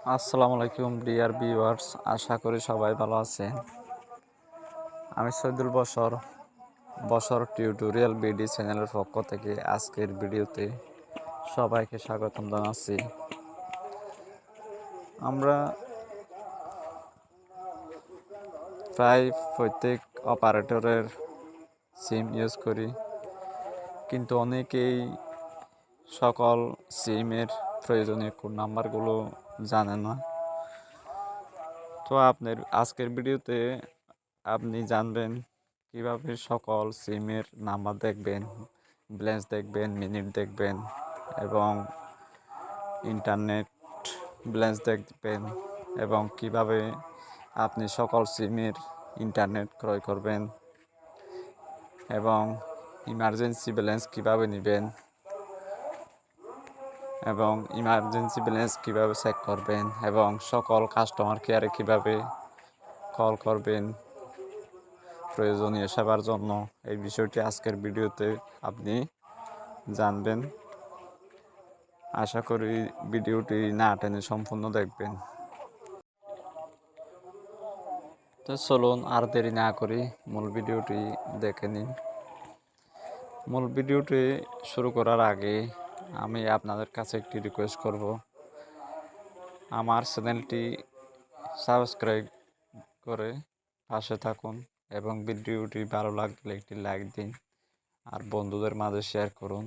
আসসালামু আলাইকুম dear viewers, আশা করি সবাই ভালো আছেন। আমি সৈয়দুল বশর টিউটোরিয়াল বিডি চ্যানেলের পক্ষ থেকে আজকের ভিডিওতে সবাইকে স্বাগতম জানাচ্ছি। আমরা প্রায় প্রত্যেক অপারেটরের সিম ইউজ করি, কিন্তু অনেকেই সকল সিমের প্রয়োজনীয় কোড নাম্বারগুলো জানে না। তো আজকের ভিডিওতে আপনি জানবেন কিভাবে সকল সিমের নাম্বার দেখবেন, ব্যালেন্স দেখবেন, মিনিট দেখবেন এবং ইন্টারনেট ব্যালেন্স দেখবেন, এবং কিভাবে আপনি সকল সিমের ইন্টারনেট ক্রয় করবেন এবং ইমার্জেন্সি ব্যালেন্স কিভাবে নেবেন এবং ইমার্জেন্সি ব্যালেন্স কিভাবে চেক করবেন এবং সকল কাস্টমার কেয়ারে কিভাবে কল করবেন প্রয়োজনীয় সেবার জন্য, এই বিষয়টি আজকের ভিডিওতে আপনি জানবেন। আশা করি ভিডিওটি না টেনে সম্পূর্ণ দেখবেন। তো চলুন আর দেরি না করি মূল ভিডিওটি দেখে নিন। মূল ভিডিওটি শুরু করার আগে আমি আপনাদের কাছে একটি রিকোয়েস্ট করব, আমার চ্যানেলটি সাবস্ক্রাইব করে পাশে থাকুন এবং ভিডিওটি ভালো লাগলে একটি লাইক দিন আর বন্ধুদের মাঝে শেয়ার করুন।